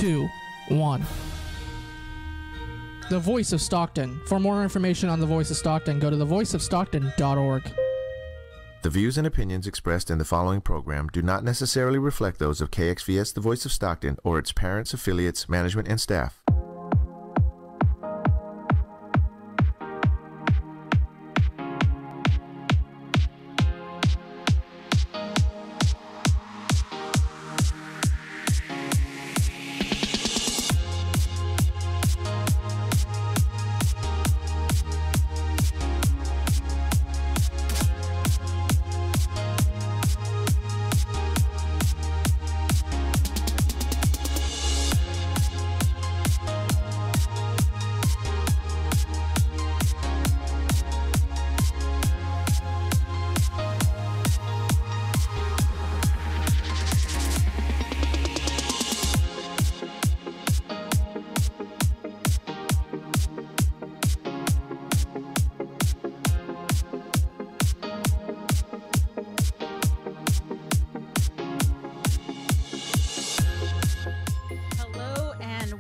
2, 1. The Voice of Stockton. For more information on The Voice of Stockton, go to thevoiceofstockton.org. The views and opinions expressed in the following program do not necessarily reflect those of KXVS, The Voice of Stockton, or its parents, affiliates, management, and staff.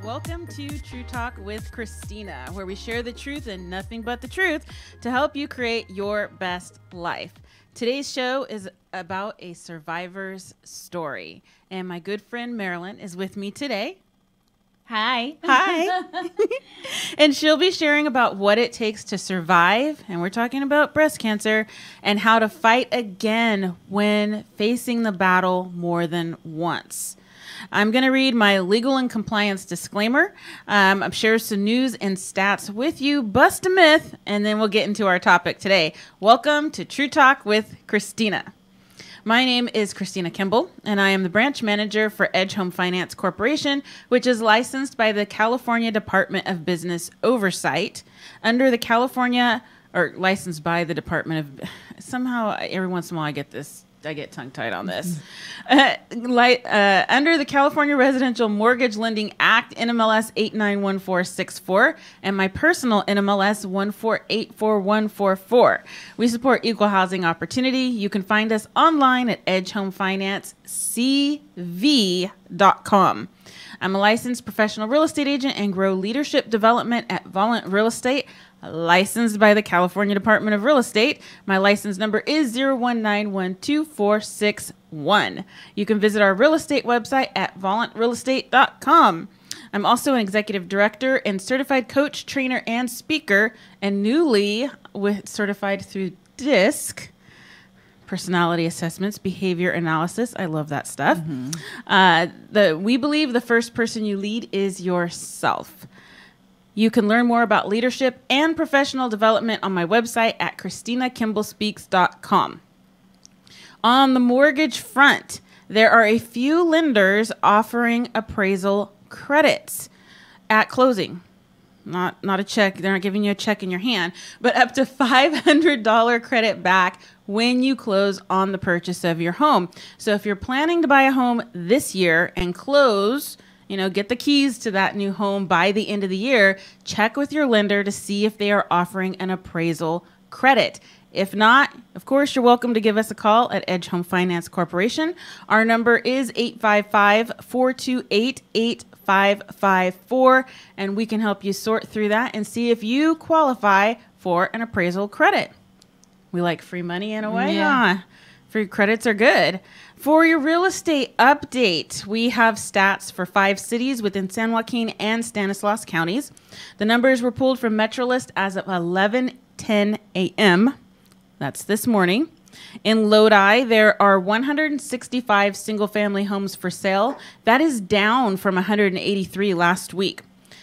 Welcome to True Talk with Christina, where we share the truth and nothing but the truth to help you create your best life. Today's show is about a survivor's story, and my good friend Marilyn is with me today. Hi. Hi. And she'll be sharing about what it takes to survive, and we're talking about breast cancer, and how to fight again when facing the battle more than once. I'm going to read my legal and compliance disclaimer. I'm share some news and stats with you, bust a myth, and then we'll get into our topic today. Welcome to True Talk with Christina. My name is Christina Kimball, and I am the branch manager for Edge Home Finance Corporation, which is licensed by the California Department of Business Oversight under the California, or licensed by the Department of, somehow every once in a while I get tongue-tied on this. Under the California Residential Mortgage Lending Act, NMLS 891464, and my personal NMLS 1484144. We support equal housing opportunity. You can find us online at edgehomefinancecv.com. I'm a licensed professional real estate agent and grow leadership development at Volant Real Estate, licensed by the California Department of Real Estate. My license number is 019124661. You can visit our real estate website at volantrealestate.com. I'm also an executive director and certified coach, trainer, and speaker, and newly certified through DISC, personality assessments, behavior analysis. I love that stuff. We believe the first person you lead is yourself. You can learn more about leadership and professional development on my website at ChristinaKimballSpeaks.com. On the mortgage front, there are a few lenders offering appraisal credits at closing. Not a check. They're not giving you a check in your hand, but up to $500 credit back when you close on the purchase of your home. So if you're planning to buy a home this year and close, get the keys to that new home by the end of the year, check with your lender to see if they are offering an appraisal credit. If not, of course, you're welcome to give us a call at Edge Home Finance Corporation. Our number is 855-428-8554, and we can help you sort through that and see if you qualify for an appraisal credit. We like free money in a way, huh? Free credits are good. For your real estate update, we have stats for 5 cities within San Joaquin and Stanislaus counties. The numbers were pulled from Metrolist as of 11:10 a.m. That's this morning. In Lodi, there are 165 single-family homes for sale. That is down from 183 last week.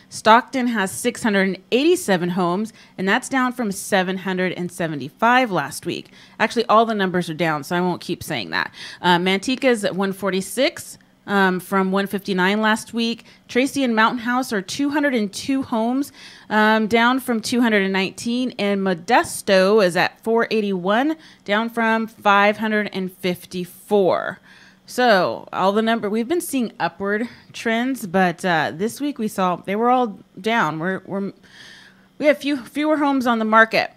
Stockton has 687 homes, and that's down from 775 last week. Actually, all the numbers are down, so I won't keep saying that. Manteca is at 146 from 159 last week. Tracy and Mountain House are 202 homes, down from 219. And Modesto is at 481, down from 554. So we've been seeing upward trends, but this week we saw they were all down. We have fewer homes on the market.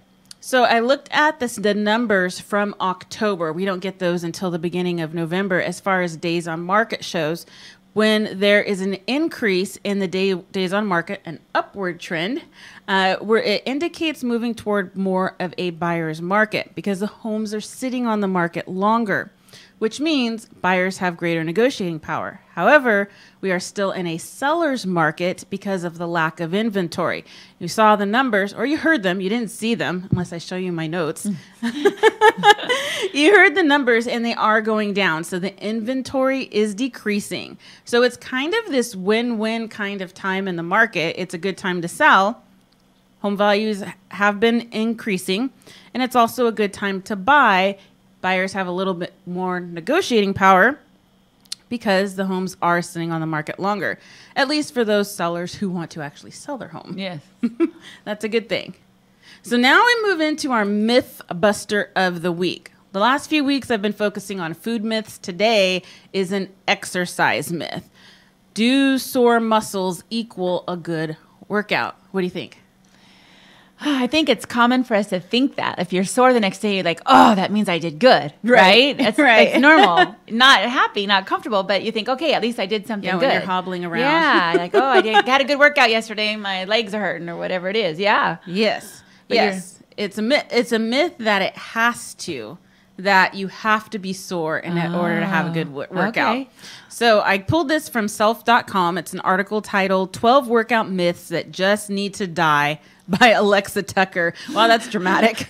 So I looked at the numbers from October. We don't get those until the beginning of November as far as days on market shows. when there is an increase in the days on market, an upward trend, where it indicates moving toward more of a buyer's market because the homes are sitting on the market longer, which means buyers have greater negotiating power. However, we are still in a seller's market because of the lack of inventory. You saw the numbers, or you heard them. You didn't see them unless I show you my notes. You heard the numbers, and they are going down. So the inventory is decreasing. So it's kind of this win-win kind of time in the market. It's a good time to sell. Home values have been increasing, and it's also a good time to buy. Buyers have a little bit more negotiating power because the homes are sitting on the market longer, at least for those sellers who want to actually sell their home. Yes. That's a good thing. So now we move into our myth buster of the week. The last few weeks I've been focusing on food myths. Today is an exercise myth. Do sore muscles equal a good workout? What do you think? I think it's common for us to think that if you're sore the next day, you're like, oh, that means I did good, right? It's, Right. It's normal, not happy, not comfortable, but you think, okay, at least I did something Yeah, good. when you're hobbling around. Yeah, like, oh, had a good workout yesterday, my legs are hurting or whatever it is. Yeah. Yes. But Yes. It's a myth. It's a myth that it has to, that you have to be sore in order to have a good workout. Okay. So I pulled this from self.com. It's an article titled 12 Workout Myths That Just Need to Die by Alexa Tucker. Wow, that's dramatic.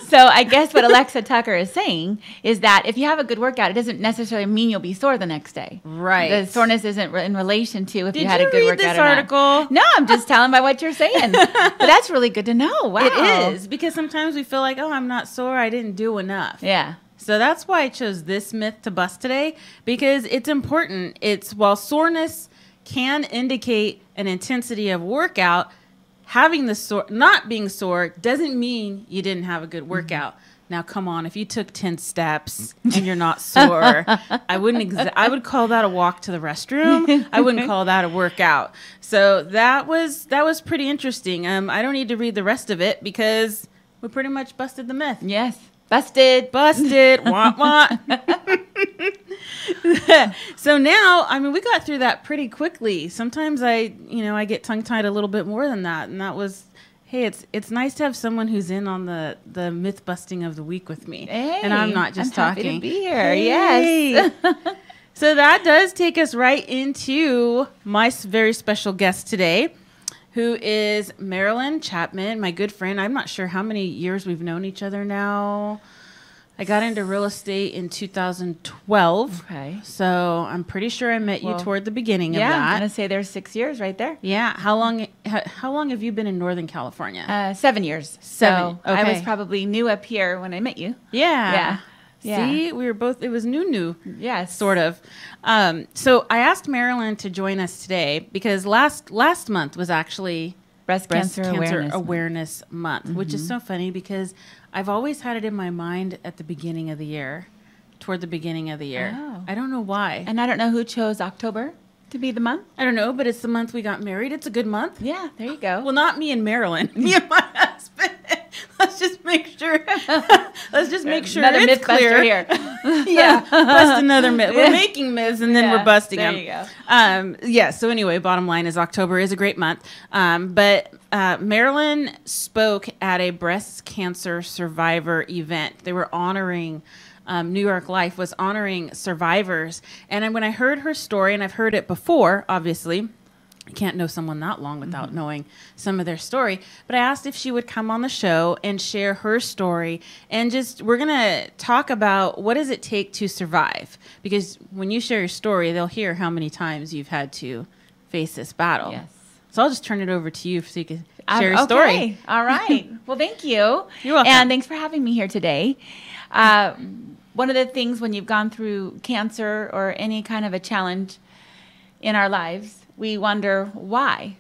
So I guess what Alexa Tucker is saying is that if you have a good workout, it doesn't necessarily mean you'll be sore the next day. Right. The soreness isn't in relation to if Did you had a you good read workout this or not. article? No, I'm just telling by what you're saying. But that's really good to know. Wow. It is, because sometimes we feel like, oh, I'm not sore. I didn't do enough. Yeah. So that's why I chose this myth to bust today, because it's important. It's while soreness can indicate an intensity of workout, having the not being sore doesn't mean you didn't have a good workout. Mm-hmm. Now, come on, if you took 10 steps and you're not sore, I would call that a walk to the restroom. I wouldn't call that a workout. So that was pretty interesting. I don't need to read the rest of it because we pretty much busted the myth. Yes. Busted. Wah, wah. So now, I mean, we got through that pretty quickly. Sometimes I get tongue-tied a little bit more than that. And that was, hey, it's nice to have someone who's in on the myth busting of the week with me. Hey, and I'm not just I'm talking. happy to be here. Hey. Yes. So that does take us right into my very special guest today, who is Marilyn Chapman, my good friend. I'm not sure how many years we've known each other now. I got into real estate in 2012. Okay. So I'm pretty sure I met you toward the beginning of I'm that. going to say there's 6 years right there. Yeah. How long have you been in Northern California? 7 years. 7. So I was Okay. probably new up here when I met you. Yeah. Yeah. See, we were both, it was new. Yes. Sort of. So I asked Marilyn to join us today because last month was actually Breast Cancer Awareness Month, which is so funny because I've always had it in my mind at the beginning of the year, toward the beginning of the year. Oh. I don't know why. And I don't know who chose October to be the month. I don't know, but it's the month we got married. It's a good month. Yeah, there you go. Well, not me and Marilyn. Me and my husband. Let's just make sure. Another it's myth clear. buster here. Yeah, bust another myth. We're making myths and then Yeah, we're busting there them. you go. So anyway, bottom line is October is a great month. But Marilyn spoke at a breast cancer survivor event. They were honoring. New York Life was honoring survivors. And when I heard her story, and I've heard it before, obviously, I can't know someone that long without knowing some of their story. But I asked if she would come on the show and share her story. And we're going to talk about what does it take to survive. Because when you share your story, they'll hear how many times you've had to face this battle. Yes. So I'll just turn it over to you so you can share your story. Okay. All right. Well, thank you. You're welcome. And thanks for having me here today. One of the things when you've gone through cancer or any kind of a challenge in our lives, we wonder why.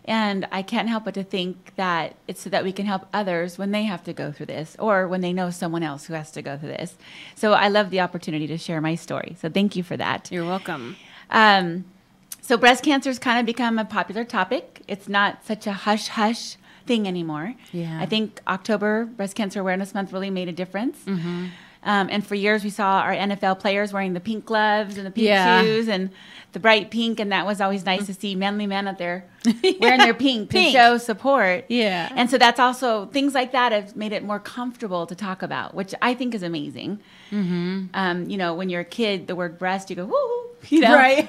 And I can't help but to think that it's so that we can help others when they have to go through this or when they know someone else who has to go through this. So I love the opportunity to share my story. So thank you for that. You're welcome. So breast cancer has kind of become a popular topic. It's not such a hush-hush thing anymore. Yeah. I think October, Breast Cancer Awareness Month, really made a difference. And for years, we saw our NFL players wearing the pink gloves and the pink Yeah. shoes and the bright pink. And that was always nice to see manly men out there wearing their pink to show support. Yeah. And so that's also, things like that have made it more comfortable to talk about, which I think is amazing. You know, when you're a kid, the word breast, you go, woo, you know. Right.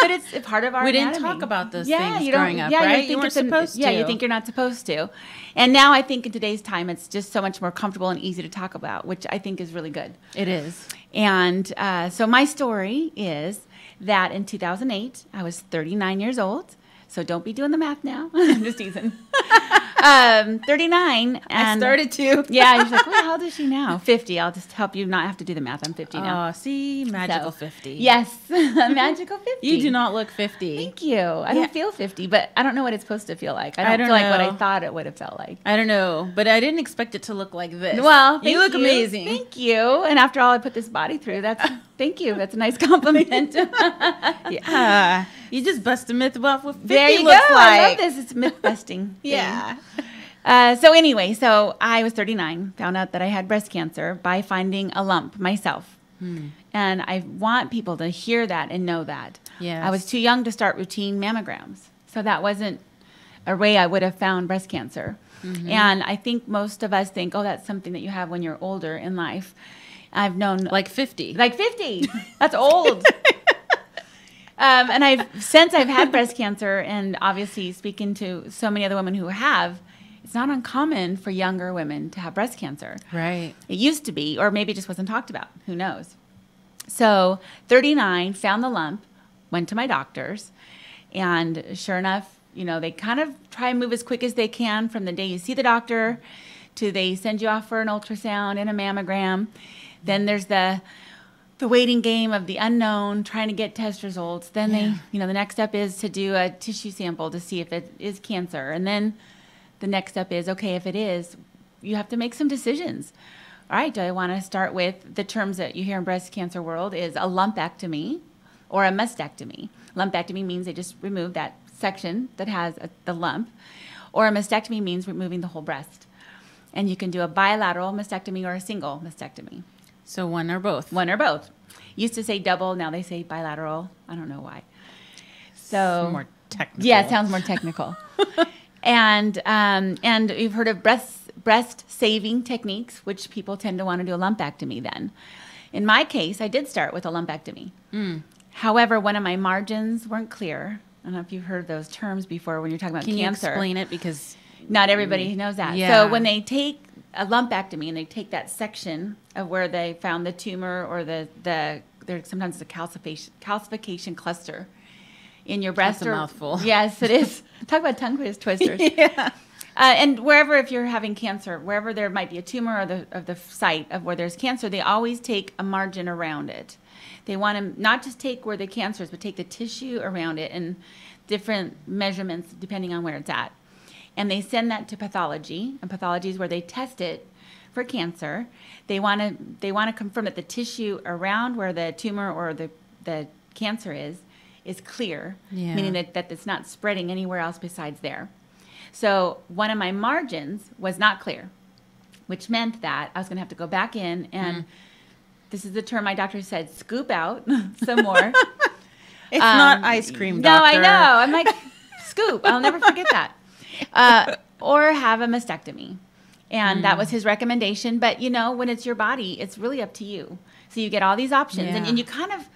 But it's a part of our We didn't anatomy. talk about those Yeah, things you don't- growing up, yeah, right? think You weren't it's an- supposed Yeah, to. you think you're not supposed to. And now I think in today's time, it's just so much more comfortable and easy to talk about, which I think is really good. It is. And so my story is that in 2008, I was 39 years old. So don't be doing the math now. I'm just teasing. 39. And I started to. Yeah, you're like, well, how old is she now? 50. I'll just help you not have to do the math. I'm 50 now. Oh, see, magical So, 50. Yes, magical 50. You do not look 50. Thank you. I don't feel 50, but I don't know what it's supposed to feel like. I don't don't feel like what I know. thought it would have felt like. I don't know, but I didn't expect it to look like this. Well, you thank look amazing. Thank you. And after all I put this body through, thank you. That's a nice compliment. Yeah. You just bust a myth about what 50 There you looks go. like. I love this. It's myth busting. Yeah. So anyway, so I was 39, found out that I had breast cancer by finding a lump myself. And I want people to hear that and know that. Yes. I was too young to start routine mammograms. So that wasn't a way I would have found breast cancer. And I think most of us think, oh, that's something that you have when you're older in life. I've known Like 50. like 50. That's old. And since I've had breast cancer, and obviously speaking to so many other women who have, it's not uncommon for younger women to have breast cancer. Right. It used to be, or maybe it just wasn't talked about. Who knows? So 39, found the lump, went to my doctors, and sure enough, you know, they kind of try and move as quick as they can from the day you see the doctor to they send you off for an ultrasound and a mammogram. Then there's the waiting game of the unknown, trying to get test results. Then they, you know, the next step is to do a tissue sample to see if it is cancer. And then the next step is, okay, if it is, you have to make some decisions. All right, do I want to start with the terms that you hear in breast cancer world is a lumpectomy or a mastectomy. Lumpectomy means they just remove that section that has the lump, or a mastectomy means removing the whole breast. And you can do a bilateral mastectomy or a single mastectomy. So one or both. One or both. Used to say double, now they say bilateral. I don't know why. So More technical. yeah, it sounds more technical. And you've heard of breast saving techniques, which people tend to want to do a lumpectomy then. In my case, I did start with a lumpectomy. However, one of my margins weren't clear. I don't know if you've heard those terms before when you're talking about Can cancer. you explain it? Because Not everybody knows that. Yeah. So when they take a lumpectomy and they take that section of where they found the tumor or there sometimes it's a calcification cluster in your breast. That's a mouthful. Yes, it is. Talk about tongue twisters. yeah. And wherever, if you're having cancer, wherever there might be a tumor of the site of where there's cancer, they always take a margin around it. They want to not just take where the cancer is, but take the tissue around it and different measurements depending on where it's at. And they send that to pathology, and pathology is where they test it for cancer. They want to confirm that the tissue around where the tumor or the cancer is clear, Yeah. meaning that it's not spreading anywhere else besides there. So one of my margins was not clear, which meant that I was going to have to go back in and this is the term my doctor said, scoop out some more. It's not ice cream, No, doctor. I know. I'm like, scoop. I'll never forget that. Or have a mastectomy. And that was his recommendation. But, you know, when it's your body, it's really up to you. So you get all these options. Yeah. And you kind of,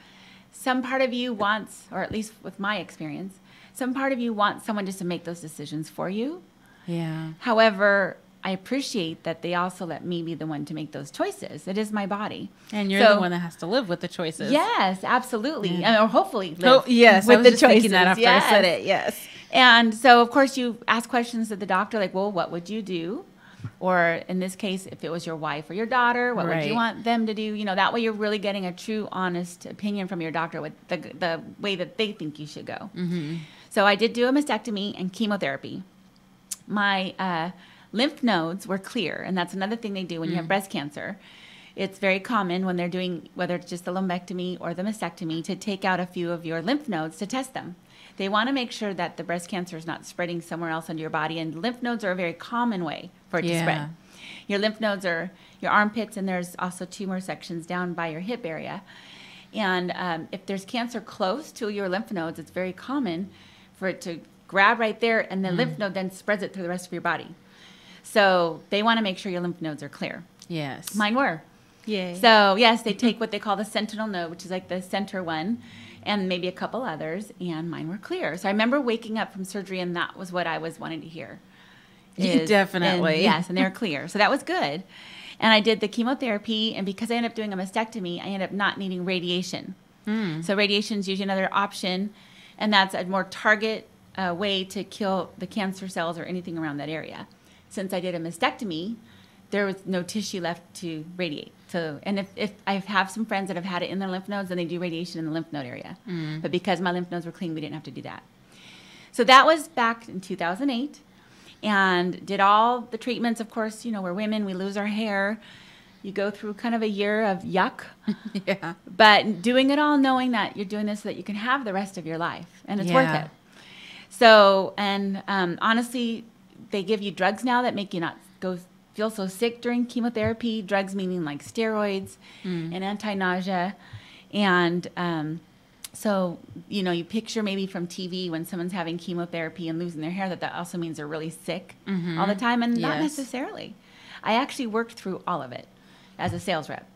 some part of you wants, or at least with my experience, some part of you wants someone just to make those decisions for you. Yeah. However, I appreciate that they also let me be the one to make those choices. It is my body. And you're So- the one that has to live with the choices. Yes, absolutely. Or hopefully Oh, live yes. with I was the just choices. thinking that after I said it. Yes. And so, of course, you ask questions to the doctor like, well, what would you do? Or in this case, if it was your wife or your daughter, what would Right. you want them to do? You know, that way you're really getting a true, honest opinion from your doctor with the way that they think you should go. Mm-hmm. So I did do a mastectomy and chemotherapy. My lymph nodes were clear, and that's another thing they do when you have breast cancer. It's very common when they're doing, whether it's just the lumpectomy or the mastectomy, to take out a few of your lymph nodes to test them. They want to make sure that the breast cancer is not spreading somewhere else under your body, and lymph nodes are a very common way for it to Yeah. spread. Your lymph nodes are your armpits, and there's also tumor sections down by your hip area. And if there's cancer close to your lymph nodes, it's very common for it to grab right there, and the lymph node then spreads it through the rest of your body. So they want to make sure your lymph nodes are clear. Yes. Mine were. Yay. So yes, they take what they call the sentinel node, which is like the center one, and maybe a couple others, and mine were clear. So I remember waking up from surgery, and that was what I was wanting to hear. Definitely. Yes, and they were clear. So that was good. And I did the chemotherapy, and because I ended up doing a mastectomy, I ended up not needing radiation. So radiation is usually another option, and that's a more target way to kill the cancer cells or anything around that area. Since I did a mastectomy, there was no tissue left to radiate. So, and if I have some friends that have had it in their lymph nodes, then they do radiation in the lymph node area. But because my lymph nodes were clean, we didn't have to do that. So that was back in 2008, and did all the treatments. Of course, you know, we're women, we lose our hair. You go through kind of a year of yuck. Yeah. But doing it all knowing that you're doing this so that you can have the rest of your life, and it's worth Yeah. it. So, and honestly, they give you drugs now that make you not feel so sick during chemotherapy. Drugs meaning like steroids and anti-nausea. And so, you know, you picture maybe from TV when someone's having chemotherapy and losing their hair, that also means they're really sick all the time. And not Yes. necessarily. I actually worked through all of it as a sales rep.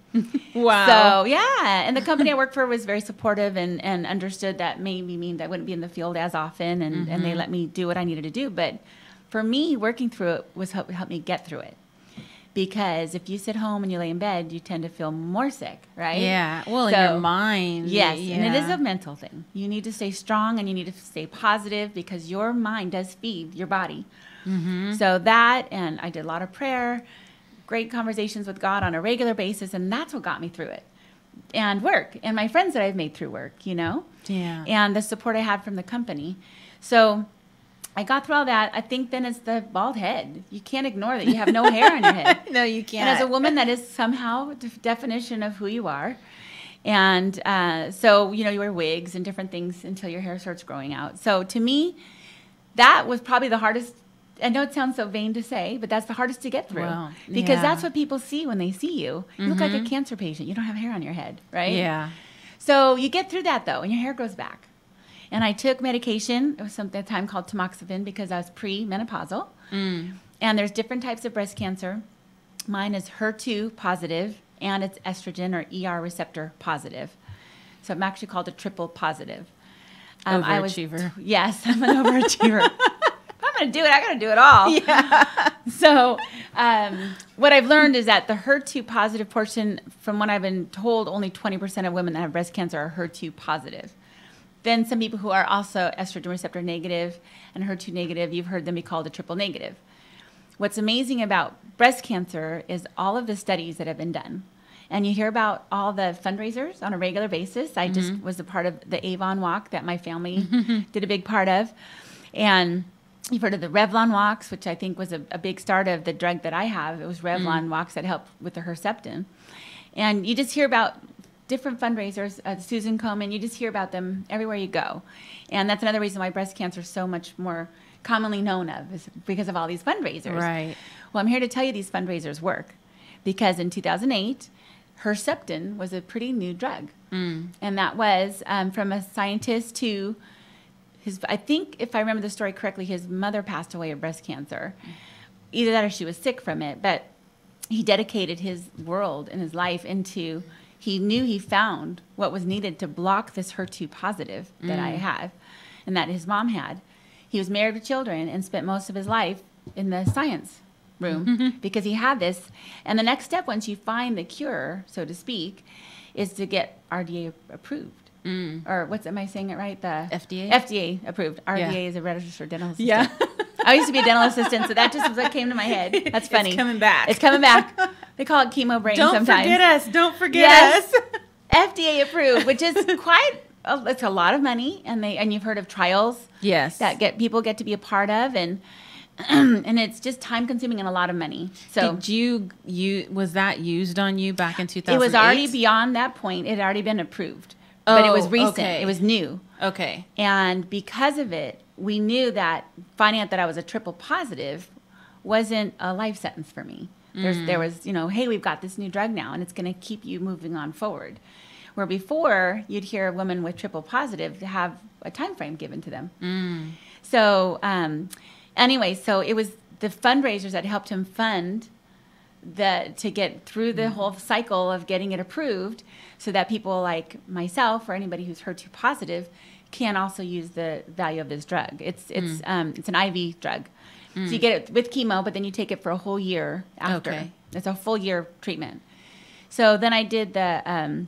Wow. So, yeah. And the company I worked for was very supportive and understood that maybe means I wouldn't be in the field as often. And they let me do what I needed to do. But for me, working through it was helped me get through it. Because if you sit home and you lay in bed, you tend to feel more sick, right? Yeah. Well, in So, your mind. Yes. Yeah. And it is a mental thing. You need to stay strong and you need to stay positive because your mind does feed your body. So that, and I did a lot of prayer, great conversations with God on a regular basis, and that's what got me through it. And work, and my friends that I've made through work, you know? Yeah. And the support I had from the company. So I got through all that. I think then it's the bald head. You can't ignore that you have no hair on your head. No, you And can't. as a woman, that is somehow a definition of who you are. And so, you know, you wear wigs and different things until your hair starts growing out. So to me, that was probably the hardest. I know it sounds so vain to say, but that's the hardest to get through. Wow. Because Yeah. that's what people see when they see you. You look like a cancer patient. You don't have hair on your head, right? Yeah. So you get through that, though, and your hair grows back. And I took medication. It was something at the time called tamoxifen because I was pre-menopausal. And there's different types of breast cancer. Mine is HER2 positive, and it's estrogen or ER receptor positive. So I'm actually called a triple positive. Overachiever. Yes, I'm an overachiever. If I'm going to do it, I got to do it all. Yeah. So what I've learned is that the HER2 positive portion, from what I've been told, only 20% of women that have breast cancer are HER2 positive. Then some people who are also estrogen receptor negative and HER2 negative, you've heard them be called a triple negative. What's amazing about breast cancer is all of the studies that have been done. And you hear about all the fundraisers on a regular basis. I just was a part of the Avon Walk that my family did a big part of. And you've heard of the Revlon walks, which I think was a big start of the drug that I have. It was Revlon walks that helped with the Herceptin. And you just hear about different fundraisers, Susan Komen, you just hear about them everywhere you go. And that's another reason why breast cancer is so much more commonly known of, is because of all these fundraisers. Right. Well, I'm here to tell you these fundraisers work. Because in 2008, Herceptin was a pretty new drug. And that was from a scientist who, I think if I remember the story correctly, his mother passed away of breast cancer. Either that or she was sick from it. But he dedicated his world and his life into, he knew he found what was needed to block this HER2 positive that I have and that his mom had. He was married with children and spent most of his life in the science room because he had this. And the next step, once you find the cure, so to speak, is to get RDA approved. Or am I saying it right? The FDA? FDA approved. RDA Yeah. is a registered dental assistant. Yeah. I used to be a dental assistant, so that just was what came to my head. That's funny. It's coming back. It's coming back. They call it chemo brain Don't sometimes. forget us. Don't forget Yes. us. FDA approved, which is it's a lot of money, and you've heard of trials Yes. that people get to be a part of, and and it's just time consuming and a lot of money. So Did was that used on you back in 2008? it was already beyond that point. It had already been approved, but it was recent. Okay. It was new. Okay. And because of it, we knew that finding out that I was a triple positive wasn't a life sentence for me. There was, hey, we've got this new drug now, and it's going to keep you moving on forward. Where before, you'd hear a woman with triple positive have a time frame given to them. So anyway, so it was the fundraisers that helped him fund to get through the whole cycle of getting it approved, so that people like myself or anybody who's HER2 positive can also use the value of this drug. It's an IV drug. So you get it with chemo, but then you take it for a whole year after. Okay. It's a full year treatment. So then I did the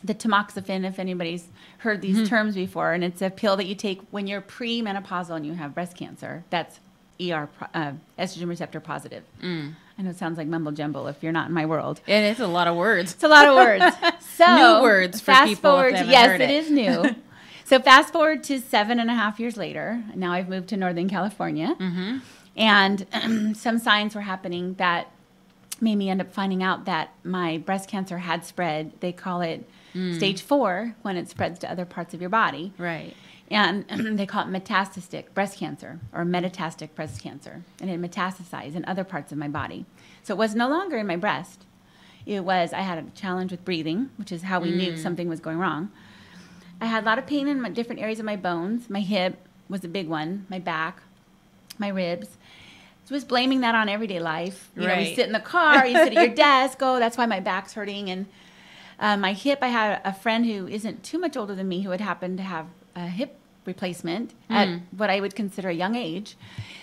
tamoxifen, if anybody's heard these terms before, and it's a pill that you take when you're premenopausal and you have breast cancer. That's estrogen receptor positive. I know it sounds like mumble jumble if you're not in my world. And it's a lot of words. It's a lot of words. So New words for fast people forward. if they haven't Yes, heard it is new. So fast forward to 7.5 years later. Now I've moved to Northern California, and some signs were happening that made me end up finding out that my breast cancer had spread. They call it stage 4 when it spreads to other parts of your body. Right. And they call it metastatic breast cancer or metastatic breast cancer. And it metastasized in other parts of my body. So it was no longer in my breast. I had a challenge with breathing, which is how we knew something was going wrong. I had a lot of pain in different areas of my bones. My hip was a big one, my back, my ribs. So I was blaming that on everyday life. You know, we sit in the car, you sit at your desk, that's why my back's hurting. And my hip, I had a friend who isn't too much older than me who had happened to have a hip replacement at what I would consider a young age.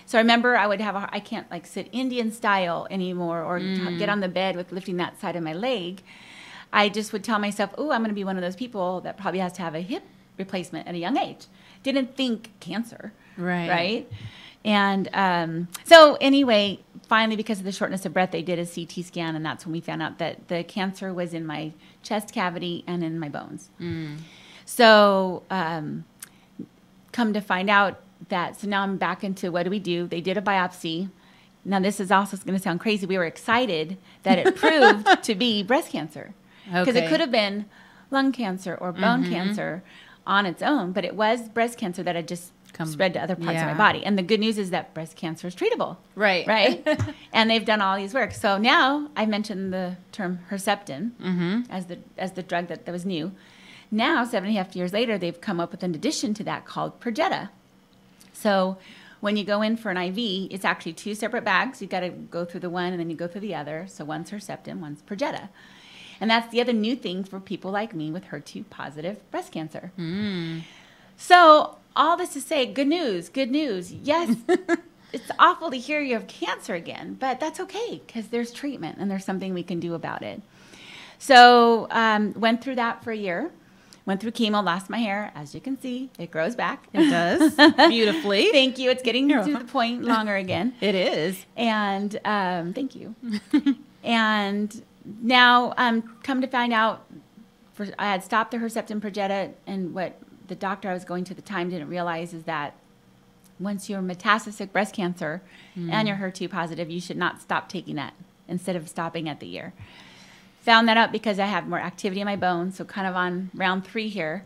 So I remember I can't like sit Indian style anymore or get on the bed with lifting that side of my leg. I just would tell myself, I'm going to be one of those people that probably has to have a hip replacement at a young age. Didn't think cancer. Right. And so anyway, finally, because of the shortness of breath, they did a CT scan, and that's when we found out that the cancer was in my chest cavity and in my bones. So come to find out so now I'm back into what do we do? They did a biopsy. Now, this is also going to sound crazy. We were excited that it proved to be breast cancer. Because it could have been lung cancer or bone cancer on its own, but it was breast cancer that had just spread to other parts of my body. And the good news is that breast cancer is treatable. Right? And they've done all these work. So now I mentioned the term Herceptin as the drug that was new. Now, 7.5 years later, they've come up with an addition to that called Perjeta. So when you go in for an IV, it's actually 2 separate bags. You've got to go through the one and then you go through the other. So one's Herceptin, one's Perjeta. And that's the other new thing for people like me with HER2 positive breast cancer. So all this to say, good news. Yes, it's awful to hear you have cancer again, but that's okay because there's treatment and there's something we can do about it. So went through that for a year. Went through chemo, lost my hair. As you can see, it grows back. It does. Beautifully. Thank you. It's getting to the point longer again. It is. And thank you. And now come to find out, I had stopped the Herceptin Perjeta, and what the doctor I was going to at the time didn't realize is that once you're metastatic breast cancer and you're HER2 positive, you should not stop taking that instead of stopping at the year. Found that out because I have more activity in my bones, so kind of on round 3 here.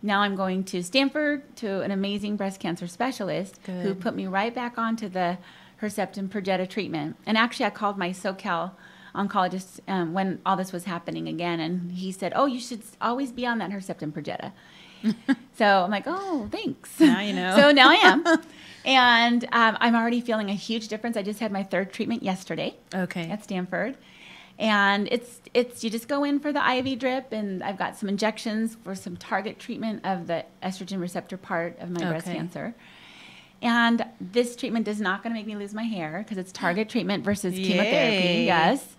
Now I'm going to Stanford to an amazing breast cancer specialist who put me right back onto the Herceptin Perjeta treatment. And actually, I called my SoCal oncologist when all this was happening again, and he said, you should always be on that Herceptin Perjeta. So I'm like, thanks. Now you know. So now I am. And I'm already feeling a huge difference. I just had my 3rd treatment yesterday at Stanford. And it's you just go in for the IV drip, and I've got some injections for some target treatment of the estrogen receptor part of my breast cancer. And this treatment is not going to make me lose my hair because it's target treatment versus chemotherapy. Yes.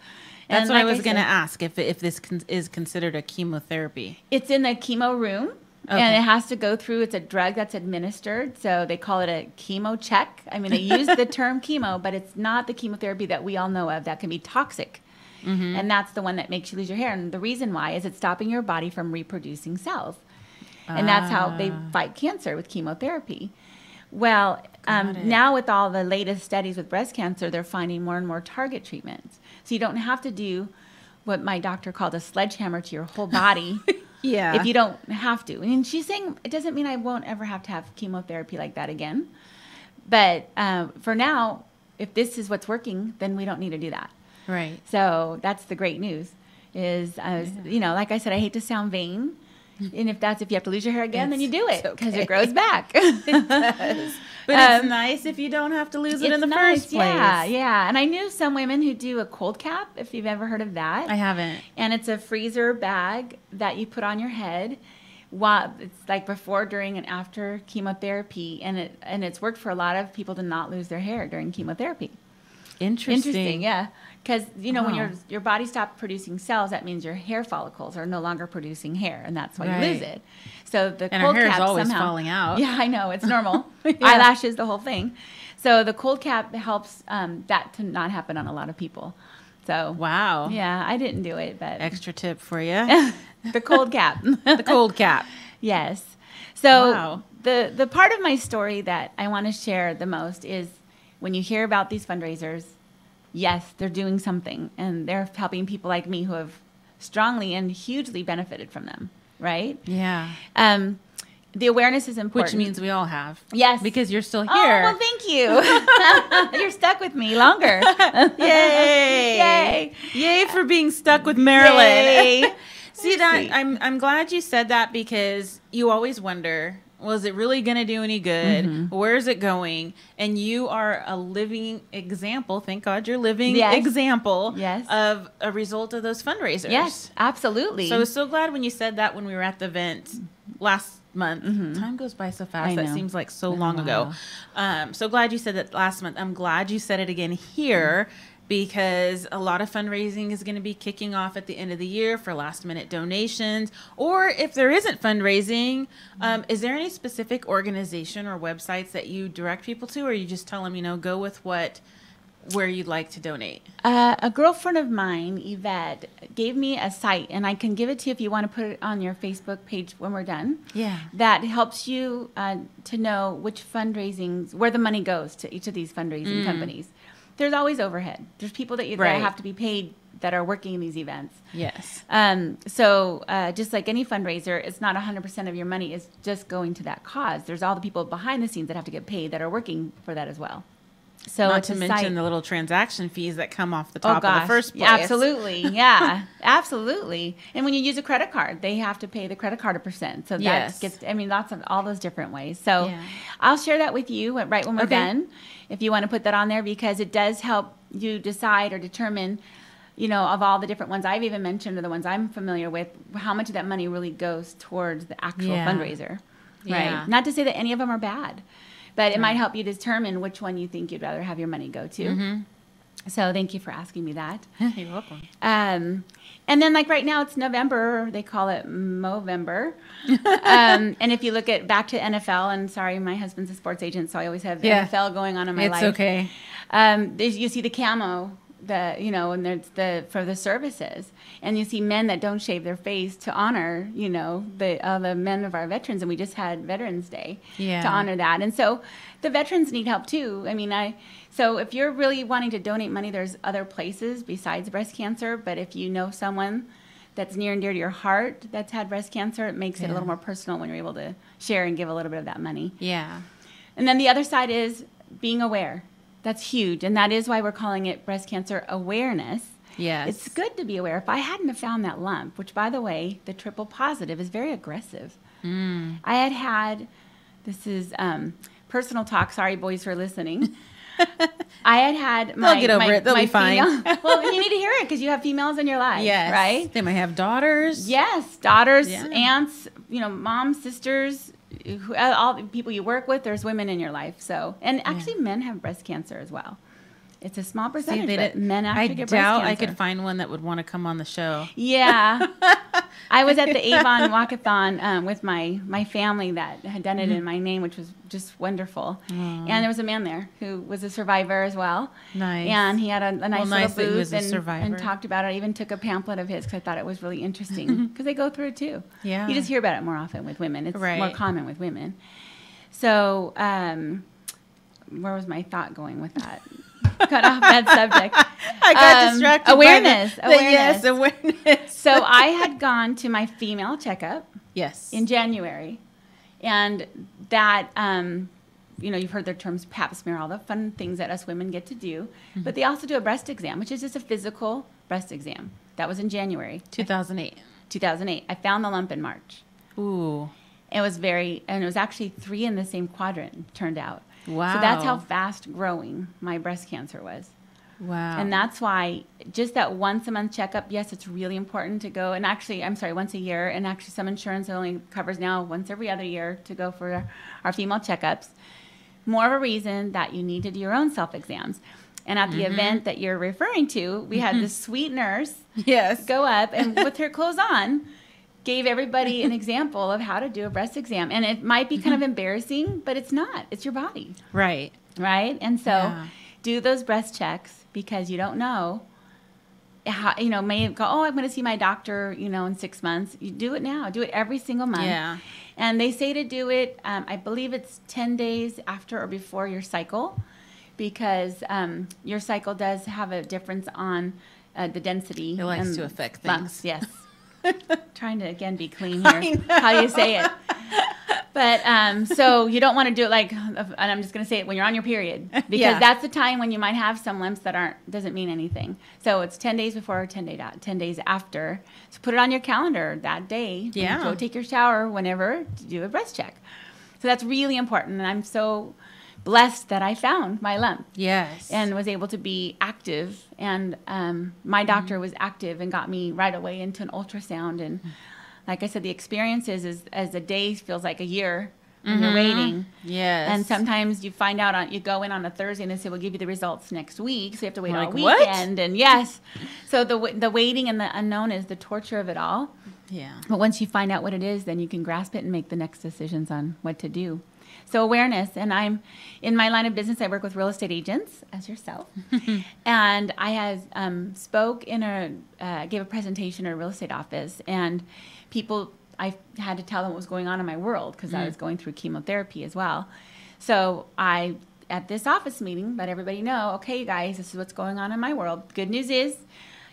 That's what I was going to ask, if this is considered a chemotherapy. It's in the chemo room. And it has to go through, it's a drug that's administered, so they call it a chemo check. I mean, they use the term chemo, but it's not the chemotherapy that we all know of that can be toxic. And that's the one that makes you lose your hair. And the reason why is it's stopping your body from reproducing cells. And that's how they fight cancer with chemotherapy. Well, now with all the latest studies with breast cancer, they're finding more and more target treatments. So you don't have to do what my doctor called a sledgehammer to your whole body. If you don't have to. And she's saying it doesn't mean I won't ever have to have chemotherapy like that again. But for now, if this is what's working, then we don't need to do that. Right. So that's the great news. Is you know, like I said, I hate to sound vain, and if you have to lose your hair again, then you do it because it grows back. It does. But it's nice if you don't have to lose it in the first place. Yeah, yeah. And I knew some women who do a cold cap, if you've ever heard of that. I haven't. And it's a freezer bag that you put on your head. While it's like before, during, and after chemotherapy, and it's worked for a lot of people to not lose their hair during chemotherapy. Interesting, yeah. Because, you know, when your body stops producing cells, that means your hair follicles are no longer producing hair, and that's why you lose it. So the and cold our hair cap is always somehow, falling out. Yeah, I know. It's normal. Eyelashes, the whole thing. So the cold cap helps that to not happen on a lot of people. So Wow. yeah, I didn't do it, but Extra tip for you. the cold cap. The cold cap. Yes. So Wow. the part of my story that I want to share the most is when you hear about these fundraisers, yes, they're doing something, and they're helping people like me who have strongly and hugely benefited from them, right? Yeah. The awareness is important. Which means we all have. Yes. Because you're still here. Oh, well, thank you. You're stuck with me longer. Yay. Yay. Yay for being stuck with Marilyn. Yay. See that I'm glad you said that, because you always wonder, was it really going to do any good? Mm-hmm. Where is it going? And you are a living example. Thank God you're living Yes. example Yes. of a result of those fundraisers. Yes, absolutely. So I was so glad when you said that when we were at the event last month. Time goes by so fast. I That know. seems like so long ago. So glad you said that last month. I'm glad you said it again here, because a lot of fundraising is going to be kicking off at the end of the year for last minute donations. Or if there isn't fundraising, is there any specific organization or websites that you direct people to, or you just tell them, you know, go with where you'd like to donate? A girlfriend of mine, Yvette, gave me a site, and I can give it to you if you want to put it on your Facebook page when we're done. Yeah. That helps you to know which fundraisings, where the money goes to each of these fundraising companies. There's always overhead. There's people that Right. have to be paid that are working in these events. Yes. So just like any fundraiser, it's not 100% of your money is just going to that cause. There's all the people behind the scenes that have to get paid that are working for that as well. So Not it's to a mention site. the little transaction fees that come off the Oh, top of gosh. the first place. Yeah, absolutely. Yeah, absolutely. And when you use a credit card, they have to pay the credit card a percent. So Yes. that gets, I mean, lots of all those different ways. So Yeah. I'll share that with you right when we're Okay. done, if you want to put that on there, because it does help you decide or determine, you know, of all the different ones I've even mentioned or the ones I'm familiar with, how much of that money really goes towards the actual Yeah. fundraiser. Yeah. Right. Not to say that any of them are bad, but it might help you determine which one you think you'd rather have your money go to. So thank you for asking me that. You're welcome. And then like right now it's November, they call it Movember. And if you look at back to NFL, and sorry, my husband's a sports agent, so I always have Yeah. NFL going on in my life. It's okay. You see the camo, and there's for the services, and you see men that don't shave their face to honor, the men of our veterans, and we just had Veterans Day Yeah. to honor that, and so the veterans need help too. I mean, so if you're really wanting to donate money, there's other places besides breast cancer, but if you know someone that's near and dear to your heart that's had breast cancer, it makes it a Yeah. little more personal when you're able to share and give a little bit of that money. Yeah. And then the other side is being aware. That's huge. And that is why we're calling it breast cancer awareness. Yes. It's good to be aware. If I hadn't have found that lump, which by the way, the triple positive is very aggressive. I had, this is personal talk. Sorry, boys, for listening. I had my. They'll get over it. They'll be fine. Well, you need to hear it because you have females in your life. Yes. Right? They might have daughters. Yes. Daughters, Yeah. aunts, moms, sisters, all the people you work with, there's women in your life. So, and actually men have breast cancer as well. It's a small percentage, but men actually get breast cancer. I could find one that would want to come on the show. Yeah. I was at the Avon Walkathon with my family that had done it in my name, which was just wonderful. And there was a man there who was a survivor as well. Nice. And he had a nice nice that little he was booth a survivor. and talked about it. I even took a pamphlet of his because I thought it was really interesting because they go through it too. Yeah. You just hear about it more often with women. It's Right. more common with women. So where was my thought going with that? Cut off that subject. I got distracted. Awareness. Yes, awareness. So I had gone to my female checkup Yes. in January, and that you've heard their terms, pap smear, all the fun things that us women get to do. But they also do a breast exam, which is just a physical breast exam. That was in January. 2008. 2008. I found the lump in March. Ooh. It was actually 3 in the same quadrant, turned out. Wow. So that's how fast growing my breast cancer was. Wow. And that's why just that once a month checkup, yes, it's really important to go. And actually, once a year. And actually some insurance only covers now once every other year to go for our female checkups. More of a reason that you need to do your own self-exams. And at the event that you're referring to, we had this sweet nurse go up and with her clothes on, gave everybody an example of how to do a breast exam. And it might be kind of embarrassing, but it's not. It's your body. Right. Right? And so do those breast checks because you don't know how, may go, oh, I'm going to see my doctor, in 6 months. You do it now. Do it every single month. Yeah. And they say to do it, I believe it's 10 days after or before your cycle because your cycle does have a difference on the density. It likes to affect things. Lungs. Yes. Trying to, again, be clean here. How you say it. But so you don't want to do it and I'm just going to say it when you're on your period because that's the time when you might have some lumps that doesn't mean anything. So it's 10 days before or 10 days after. So put it on your calendar that day. Yeah. Go take your shower whenever to do a breast check. So that's really important. And I'm so blessed that I found my lump. Yes. And was able to be active. And my doctor was active and got me right away into an ultrasound. And like I said, the experience is as a day feels like a year when you're waiting. Yes. And sometimes you find out, you go in on a Thursday and they say, we'll give you the results next week. So you have to wait all weekend. What? And yes. So the waiting and the unknown is the torture of it all. Yeah. But once you find out what it is, then you can grasp it and make the next decisions on what to do. So awareness, and I'm in my line of business. I work with real estate agents, as yourself, and I gave a presentation at a real estate office, and people, I had to tell them what was going on in my world because I was going through chemotherapy as well. So at this office meeting, let everybody know, okay, you guys, this is what's going on in my world. Good news is,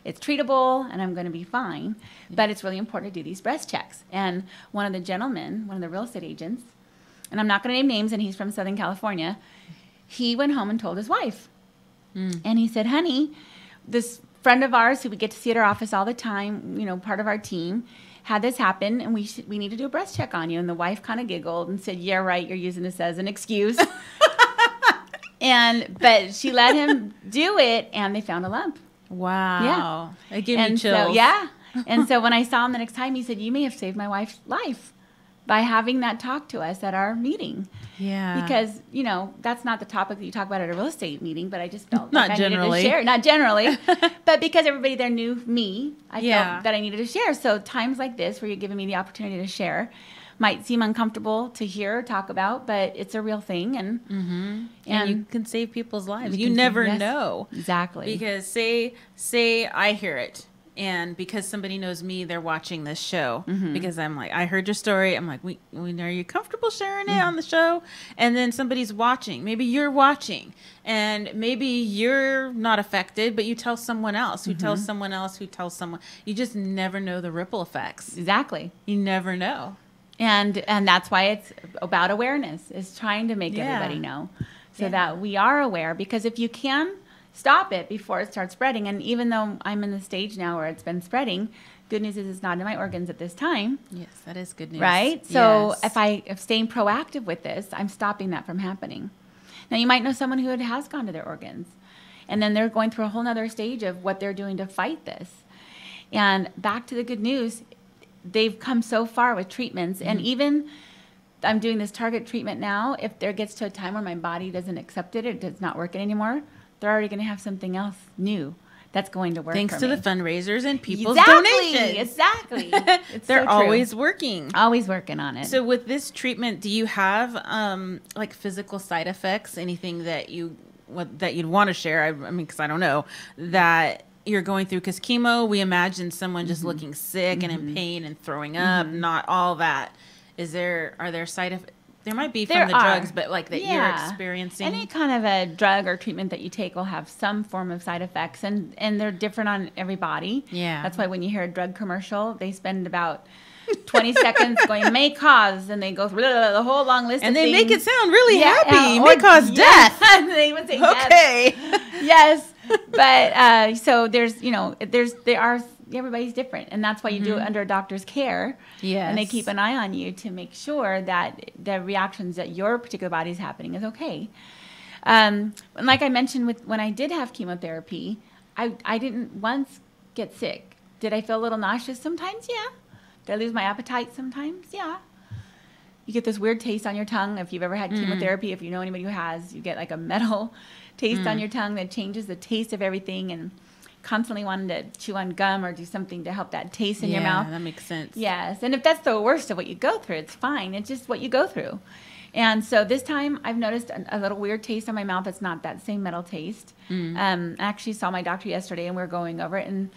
it's treatable, and I'm going to be fine. But it's really important to do these breast checks. And one of the real estate agents. And I'm not going to name names, and he's from Southern California. He went home and told his wife. And he said, honey, this friend of ours who we get to see at our office all the time, part of our team, had this happen, and we need to do a breast check on you. And the wife kind of giggled and said, yeah, right, you're using this as an excuse. But she let him do it, and they found a lump. Wow. Yeah. It gave me chills. And so when I saw him the next time, he said, you may have saved my wife's life by having that talk to us at our meeting. Yeah. Because, that's not the topic that you talk about at a real estate meeting, but I just felt like I needed to share. Not generally. But because everybody there knew me, I felt that I needed to share. So times like this where you're giving me the opportunity to share might seem uncomfortable to hear or talk about, but it's a real thing. And you can save people's lives. You never know. Exactly. Because say I hear it. And because somebody knows me, they're watching this show because I'm like, I heard your story. I'm like, are you comfortable sharing it on the show? And then somebody's watching. Maybe you're watching and maybe you're not affected, but you tell someone else who tells someone else who tells someone. You just never know the ripple effects. Exactly. You never know. And that's why it's about awareness, is trying to make everybody know so that we are aware. Because if you can stop it before it starts spreading. And even though I'm in the stage now where it's been spreading, good news is it's not in my organs at this time. Yes, that is good news. Right? So if I'm staying proactive with this, I'm stopping that from happening. Now, you might know someone who has gone to their organs, and then they're going through a whole nother stage of what they're doing to fight this. And back to the good news, they've come so far with treatments. And even I'm doing this target treatment now. If there gets to a time where my body doesn't accept it, it's not working anymore, they're already going to have something else new that's going to work. Thanks to me. The fundraisers and people's donations. Exactly. They're always working. Always working on it. So with this treatment, do you have like physical side effects? Anything that you'd want to share? I mean, because I don't know that you're going through. Because chemo, we imagine someone just looking sick and in pain and throwing up. Not all that. Are there side effects? There might be from the drugs, but like that you're experiencing. Any kind of a drug or treatment that you take will have some form of side effects, and they're different on every body. Yeah. That's why when you hear a drug commercial, they spend about 20 seconds going may cause, and they go through the whole long list And of they things. make it sound really happy. or- May cause death. They even say death. Okay. Yes. But so there's, everybody's different. And that's why you do it under a doctor's care. Yes. And they keep an eye on you to make sure that the reactions that your particular body is happening is okay. And like I mentioned when I did have chemotherapy, I didn't once get sick. Did I feel a little nauseous sometimes? Yeah. Did I lose my appetite sometimes? Yeah. You get this weird taste on your tongue. If you've ever had chemotherapy, if you know anybody who has, you get like a metal taste on your tongue that changes the taste of everything, and constantly wanting to chew on gum or do something to help that taste in your mouth. Yeah, that makes sense. Yes. And if that's the worst of what you go through, it's fine. It's just what you go through. And so this time I've noticed a little weird taste on my mouth. It's not that same metal taste. I actually saw my doctor yesterday, and we were going over it, and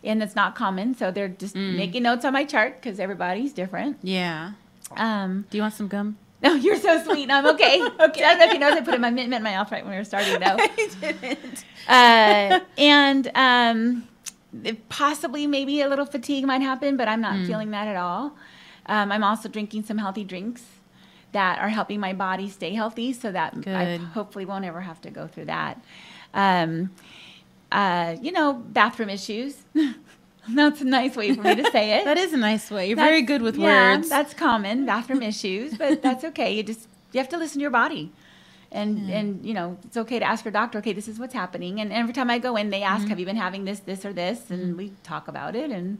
it's not common. So they're just making notes on my chart because everybody's different. Yeah. Do you want some gum? No, you're so sweet. I'm okay. Okay. I don't know if you noticed, I put my mint in my mouth right when we were starting, though. I didn't. Possibly maybe a little fatigue might happen, but I'm not feeling that at all. I'm also drinking some healthy drinks that are helping my body stay healthy, so that I hopefully won't ever have to go through that. Bathroom issues. That's a nice way for me to say it. That is a nice way. You're very good with words. That's common, bathroom issues, but that's okay. You have to listen to your body. And it's okay to ask your doctor, okay, this is what's happening. And every time I go in, they ask, have you been having this, or this? And we talk about it and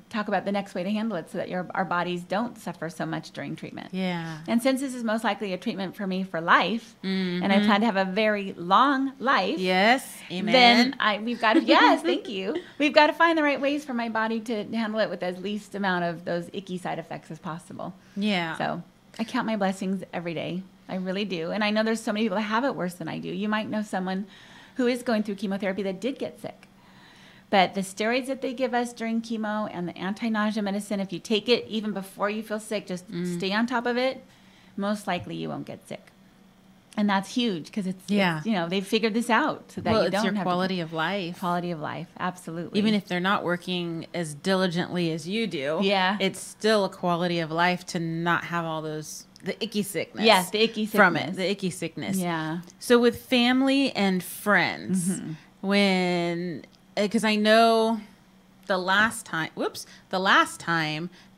talk about the next way to handle it so that our bodies don't suffer so much during treatment. Yeah. And since this is most likely a treatment for me for life, and I plan to have a very long life. Yes. Amen. Then we've got to, yes, thank you. We've got to find the right ways for my body to handle it with as least amount of those icky side effects as possible. Yeah. So I count my blessings every day. I really do. And I know there's so many people that have it worse than I do. You might know someone who is going through chemotherapy that did get sick. But the steroids that they give us during chemo and the anti-nausea medicine, if you take it even before you feel sick, just stay on top of it, most likely you won't get sick. And that's huge because it's they've figured this out so that you don't have it's your quality of life. Quality of life, absolutely. Even if they're not working as diligently as you do, it's still a quality of life to not have all the icky sickness. Yes, the icky sickness. From it, the icky sickness. Yeah. So with family and friends, because I know the last time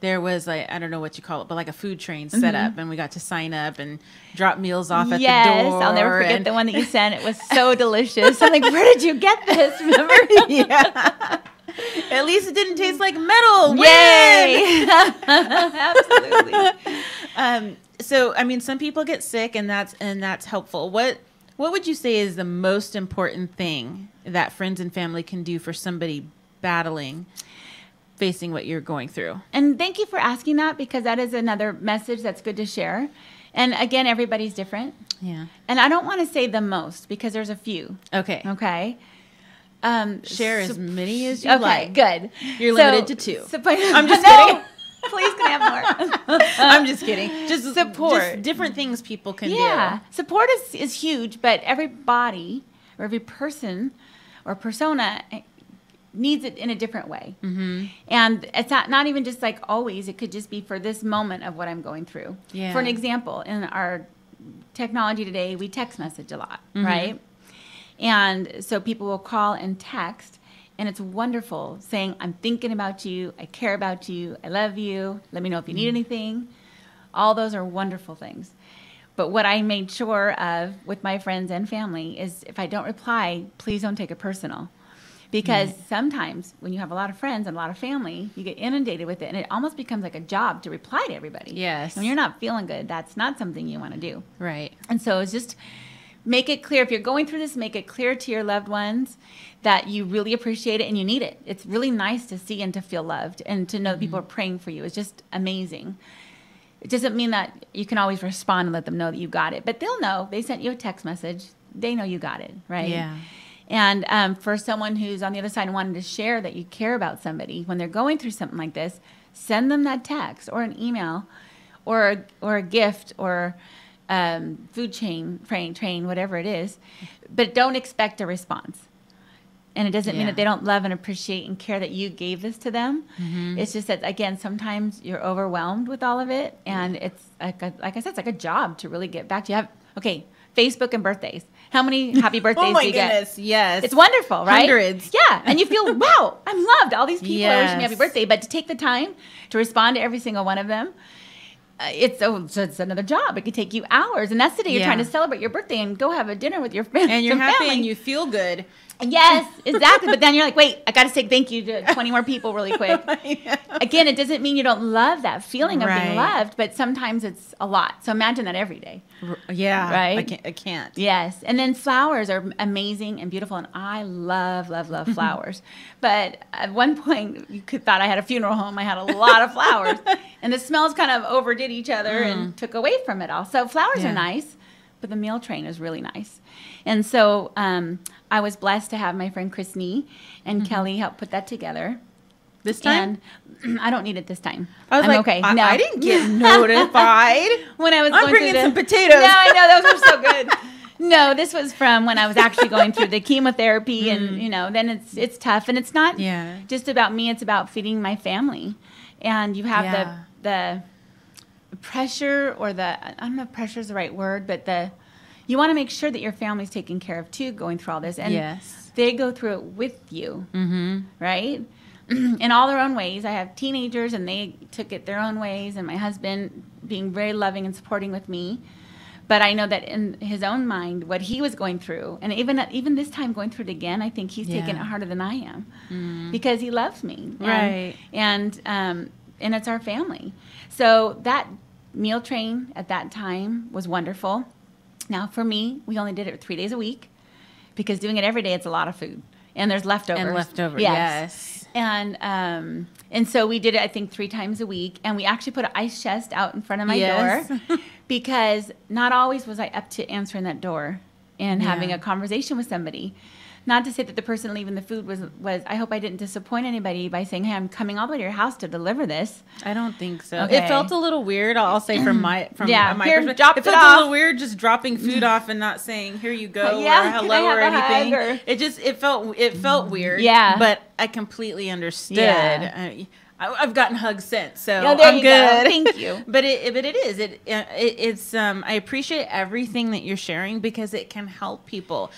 there was I don't know what you call it, but like a food train set up, and we got to sign up and drop meals off at the door. Yes, I'll never forget the one that you sent. It was so delicious. I'm like, where did you get this? Remember? Yeah. At least it didn't taste like metal. Yay! Absolutely. So I mean, some people get sick, and that's helpful. What would you say is the most important thing that friends and family can do for somebody facing what you're going through? And thank you for asking that, because that is another message that's good to share. And again, everybody's different. Yeah. And I don't want to say the most, because there's a few. Okay. Okay. Share as many as you like. Okay, good. You're limited to 2. I'm just kidding. Please, can I have more? I'm just kidding. Just support. Just different things people can do. Yeah. Support is huge, but every body or every person or persona needs it in a different way. Mm-hmm. And it's not even just like always. It could just be for this moment of what I'm going through. Yeah. For an example, in our technology today, we text message a lot, right? And so people will call and text, and it's wonderful, saying, I'm thinking about you, I care about you, I love you, let me know if you need anything. All those are wonderful things. But what I made sure of with my friends and family is, if I don't reply, please don't take it personal. Because sometimes when you have a lot of friends and a lot of family, you get inundated with it, and it almost becomes like a job to reply to everybody. Yes. When you're not feeling good, that's not something you want to do. Right. And so it's just make it clear. If you're going through this, make it clear to your loved ones that you really appreciate it and you need it. It's really nice to see and to feel loved and to know that people are praying for you. It's just amazing. It doesn't mean that you can always respond and let them know that you got it, but they'll know. They sent you a text message. They know you got it, right? Yeah. And for someone who's on the other side and wanting to share that you care about somebody, when they're going through something like this, send them that text or an email or a gift or food train, whatever it is. But don't expect a response. And it doesn't mean Yeah. that they don't love and appreciate and care that you gave this to them. It's just that, again, sometimes you're overwhelmed with all of it. And it's, like I said, it's like a job to really get back to. You have, okay, Facebook and birthdays. How many happy birthdays Oh my do you get? goodness, yes. It's wonderful, right? Hundreds. Yeah. And you feel, wow, I'm loved. All these people are wishing me happy Yes. birthday. But to take the time to respond to every single one of them, it's another job. It could take you hours. And that's the day you're Yeah. trying to celebrate your birthday and go have a dinner with your friends And you're happy family. and you feel good. Yes, exactly. But then you're like, wait, I got to say thank you to 20 more people really quick. Again, it doesn't mean you don't love that feeling of being Right. loved, but sometimes it's a lot. So imagine that every day. Yeah. Right? I can't. Yes. And then flowers are amazing and beautiful. And I love, love, love flowers. But at one point, you thought I had a funeral home. I had a lot of flowers. And the smells kind of overdid each other and took away from it all. So flowers Yeah. are nice, but the meal train is really nice. And so I was blessed to have my friend Chris Nee and Kelly help put that together. This time? And I don't need it this time. I was I'm like, okay. I didn't get notified. When I was I'm going bringing through some potatoes. No, I know those were so good. No, this was from when I was actually going through the chemotherapy, and then it's tough, and it's not Yeah. just about me. It's about feeding my family, and you have Yeah. the pressure, or I don't know if pressure is the right word, but you want to make sure that your family's taken care of too, going through all this, and Yes. they go through it with you, right? In all their own ways. I have teenagers, and they took it their own ways, and my husband being very loving and supporting with me. But I know that in his own mind, what he was going through, and even this time going through it again, I think he's taking it Yeah. harder than I am, because he loves me, Right. And it's our family. So that meal train at that time was wonderful. Now for me, we only did it 3 days a week, because doing it every day, it's a lot of food, and there's leftovers. And leftover, yes. And so we did it, I think, 3 times a week. And we actually put an ice chest out in front of my Yes. door, because not always was I up to answering that door and having Yeah. a conversation with somebody. Not to say that the person leaving the food was, I hope I didn't disappoint anybody by saying, hey, I'm coming all the way to your house to deliver this. I don't think so. Okay. It felt a little weird. I'll say from my Yeah, my here, perspective. dropped It felt it a off. little weird just dropping food off and not saying here you go Yeah, or can hello I or have a hug, anything. or- It felt weird. Yeah. But I completely understood. Yeah. I've gotten hugs since, so Yeah, there I'm you good. go. Thank you. But it is. It's. I appreciate everything that you're sharing, because it can help people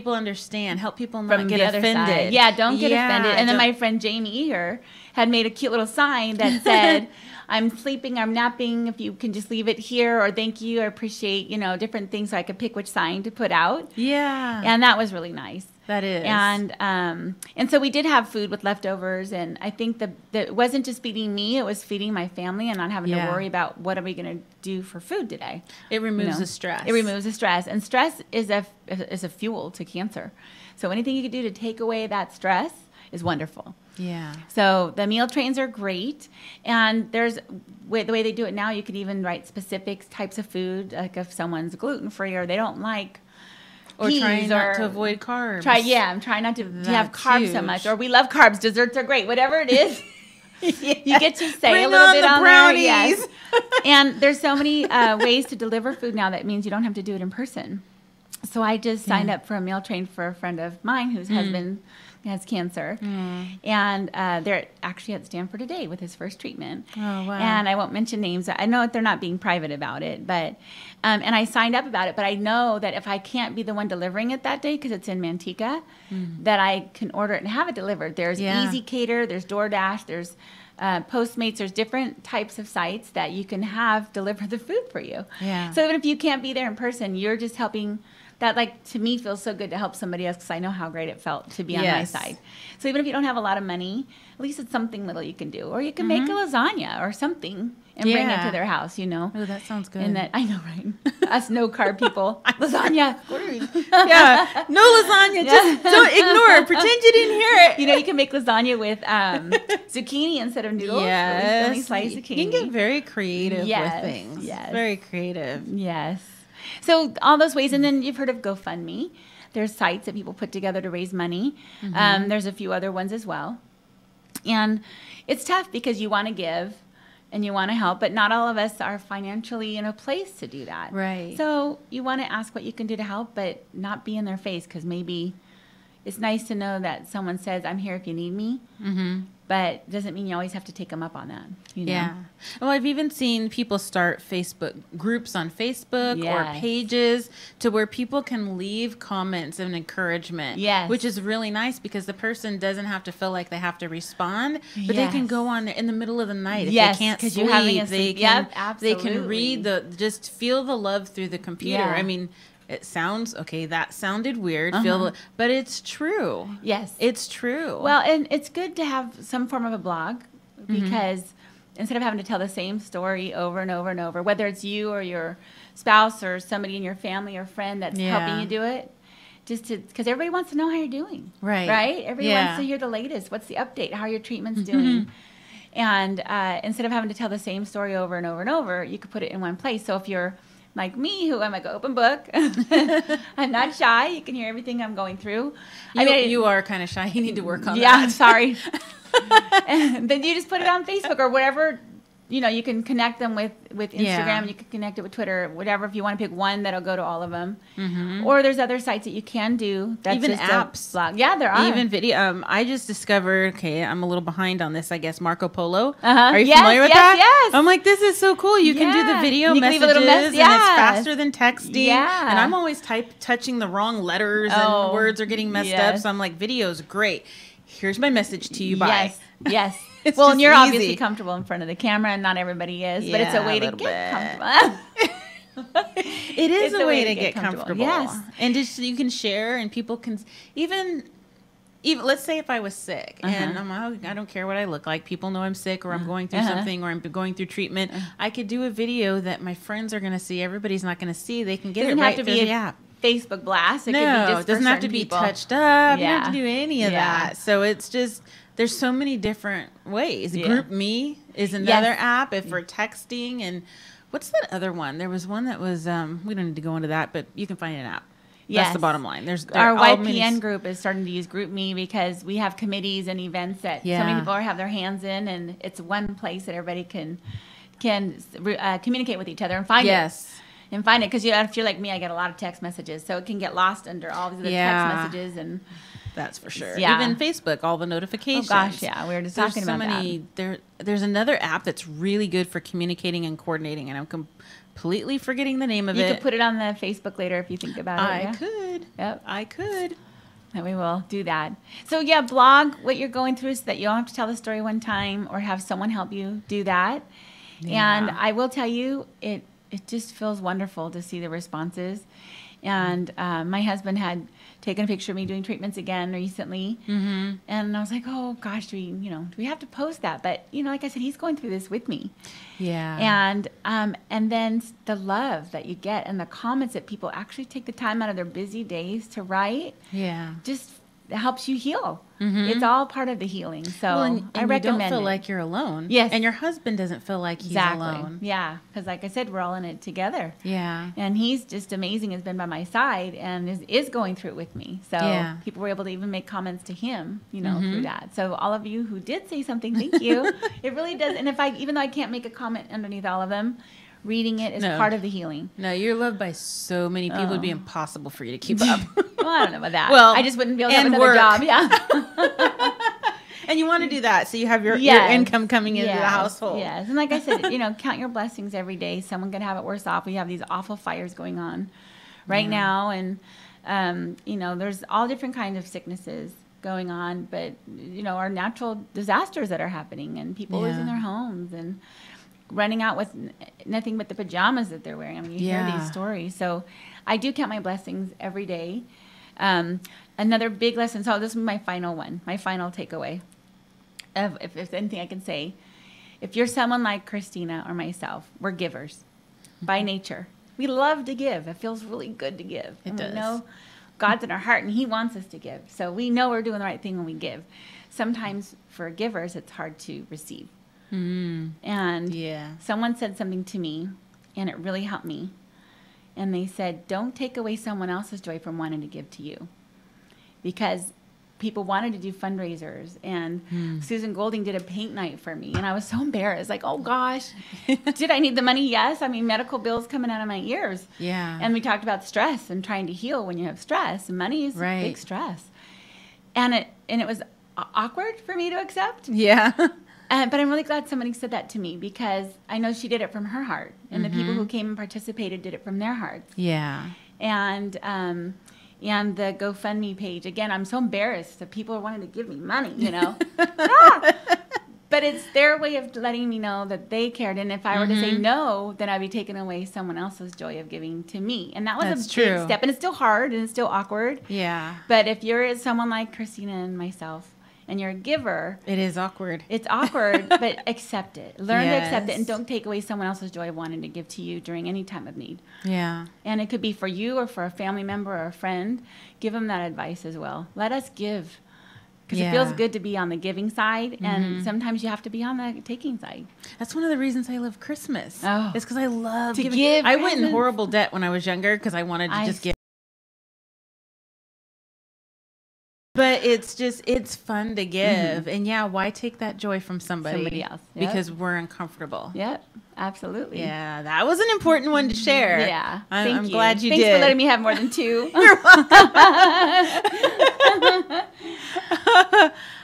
understand, help people not From get the other offended. side. Yeah, don't get Yeah, offended. And then don't- my friend Jamie here had made a cute little sign that said, I'm sleeping, I'm napping, if you can just leave it here, or thank you, I appreciate, different things, so I could pick which sign to put out. Yeah, And that was really nice. that is. And so we did have food with leftovers, and I think that it wasn't just feeding me, it was feeding my family and not having to Yeah. worry about what are we going to do for food today. It removes know, the stress. It removes the stress, and stress is a fuel to cancer. So anything you can do to take away that stress is wonderful. Yeah. So the meal trains are great, and the way they do it now, you can even write specific types of food, like if someone's gluten free or they don't like Or peas, trying not or to avoid carbs. I'm trying not to have That's carbs so huge. much, or we love carbs, desserts are great, whatever it is. You get to say Bring a little on bit the on brownies. there, yes. And there's so many ways to deliver food now that means you don't have to do it in person. So I just signed up for a meal train for a friend of mine whose husband has cancer, and they're actually at Stanford today with his first treatment. Oh, wow. And I won't mention names. I know that they're not being private about it, but and I signed up about it. But I know that if I can't be the one delivering it that day because it's in Manteca, that I can order it and have it delivered. There's Yeah. Easy Cater, there's DoorDash, there's Postmates. There's different types of sites that you can have deliver the food for you. Yeah. So even if you can't be there in person, you're just helping. That, like, to me, feels so good to help somebody else, because I know how great it felt to be on my Yes. side. So even if you don't have a lot of money, at least it's something little you can do. Or you can make a lasagna or something and bring it Yeah. to their house, Oh, that sounds good. And that, I know, right? Us no carb people. Lasagna. Yeah. No lasagna. Just don't ignore it. Pretend you didn't hear it. You can make lasagna with zucchini instead of noodles. At least slice zucchini. You can get very creative Yes, with things. yes. Very creative. Yes. So all those ways, and then you've heard of GoFundMe. There's sites that people put together to raise money. There's a few other ones as well. And it's tough because you want to give and you want to help, but not all of us are financially in a place to do that. Right. So you want to ask what you can do to help, but not be in their face, because maybe it's nice to know that someone says, I'm here if you need me. Mm-hmm. But doesn't mean you always have to take them up on that. You know? Yeah. Well, I've even seen people start Facebook groups on Facebook or pages to where people can leave comments of encouragement. Yes. Which is really nice because the person doesn't have to feel like they have to respond, but they can go on there in the middle of the night. If they can't sleep, they can read just feel the love through the computer. Yeah. I mean, it sounds, okay, that sounded weird, but it's true. Yes. It's true. Well, and it's good to have some form of a blog because instead of having to tell the same story over and over and over, whether it's you or your spouse or somebody in your family or friend that's helping you do it, because everybody wants to know how you're doing. Right? Everybody wants to hear the latest. What's the update? How are your treatments doing? And instead of having to tell the same story over and over and over, you could put it in one place. So if you're like me, who I'm like an open book. I'm not shy. You can hear everything I'm going through. You are kind of shy. You need to work on that. Yeah, I'm sorry. And then you just put it on Facebook or whatever. You know, you can connect them with Instagram. You can connect it with Twitter, whatever. If you want to pick one, that'll go to all of them. Or there's other sites that you can do. That's even just apps. Blog. Yeah, there are. Even video. I just discovered, okay, I'm a little behind on this, I guess, Marco Polo. Are you familiar with that? Yes. I'm like, this is so cool. You can do the video messages, and it's faster than texting. Yeah. And I'm always touching the wrong letters and words are getting messed up. So I'm like, video's great. Here's my message to you. Bye. Yes. Well, and you're easy. Obviously comfortable in front of the camera, and not everybody is, but it's a way to get comfortable. It is a way to get comfortable. Yes. And just you can share, and people can even let's say if I was sick and I'm like, I don't care what I look like. People know I'm sick or I'm going through something or I'm going through treatment. I could do a video that my friends are going to see. Everybody's not going to see. They can get it right through the app. Facebook blast. It no, could be just it doesn't have to be touched up. You don't have to do any of that. So it's just, there's so many different ways. Group Me is another app if for texting. And what's that other one? There was one that was, we don't need to go into that, but you can find an app. That's the bottom line. Our YPN group is starting to use Group Me because we have committees and events that so many people have their hands in, and it's one place that everybody can communicate with each other and find it. And find it, because if you're like me, I get a lot of text messages, so it can get lost under all these other text messages, and that's for sure. Even Facebook, all the notifications. Oh gosh, we were just talking about that. There's another app that's really good for communicating and coordinating, and I'm completely forgetting the name of it. You could put it on the Facebook later if you think about it. I could. Yep, I could. And we will do that. So blog what you're going through so that you don't have to tell the story one time or have someone help you do that. And I will tell you, it just feels wonderful to see the responses. And my husband had taken a picture of me doing treatments again recently. And I was like, oh gosh, do we have to post that? But like I said, he's going through this with me. And then the love that you get and the comments that people actually take the time out of their busy days to write. Just helps you heal. It's all part of the healing. So I recommend you don't feel like you're alone. Yes. And your husband doesn't feel like he's alone. Yeah. Because like I said, we're all in it together. Yeah. And he's just amazing, has been by my side and is going through it with me. So people were able to even make comments to him, through that. So all of you who did say something, thank you. It really does. And even though I can't make a comment underneath all of them, reading it is part of the healing. No, you're loved by so many people. It'd be impossible for you to keep up. Well, I don't know about that. Well, I just wouldn't be able to have another job. Yeah. And you want to do that so you have your income coming into the household. Yes. And like I said, count your blessings every day. Someone can have it worse off. We have these awful fires going on right now. And, there's all different kinds of sicknesses going on. But, our natural disasters that are happening and people losing their homes and running out with nothing but the pajamas that they're wearing. I mean, you hear these stories. So I do count my blessings every day. Another big lesson. So this is my final one, my final takeaway. If there's anything I can say, if you're someone like Christina or myself, we're givers by nature. We love to give. It feels really good to give. It does. We know God's in our heart and he wants us to give. So we know we're doing the right thing when we give. Sometimes for givers, it's hard to receive. And someone said something to me, and it really helped me. And they said, don't take away someone else's joy from wanting to give to you. Because people wanted to do fundraisers, and Susan Golding did a paint night for me, and I was so embarrassed. Like, oh, gosh, did I need the money? Yes. I mean, medical bills coming out of my ears. Yeah. And we talked about stress and trying to heal when you have stress. And money is big stress. and it was awkward for me to accept. Yeah. But I'm really glad somebody said that to me, because I know she did it from her heart, and the people who came and participated did it from their hearts. Yeah. And the GoFundMe page, again, I'm so embarrassed that people are wanting to give me money, you know. But it's their way of letting me know that they cared. And if I were to say no, then I'd be taking away someone else's joy of giving to me. And that was That's a true. big step. And it's still hard and it's still awkward. Yeah. But if you're someone like Christina and myself, and you're a giver, It is awkward. it's awkward, but accept it. Learn to accept it, and Yes. don't take away someone else's joy of wanting to give to you during any time of need. Yeah. And it could be for you or for a family member or a friend. Give them that advice as well. Let us give. Because it feels Yeah. good to be on the giving side, and sometimes you have to be on the taking side. That's one of the reasons I love Christmas. Oh. It's because I love To giving. give I went in presents. horrible debt when I was younger because I wanted to I just give. But it's fun to give. And yeah, why take that joy from somebody Somebody else. Yep. because we're uncomfortable. Yep, absolutely. Yeah, that was an important one to share. Yeah. I'm Thank glad you Thanks did. for letting me have more than two.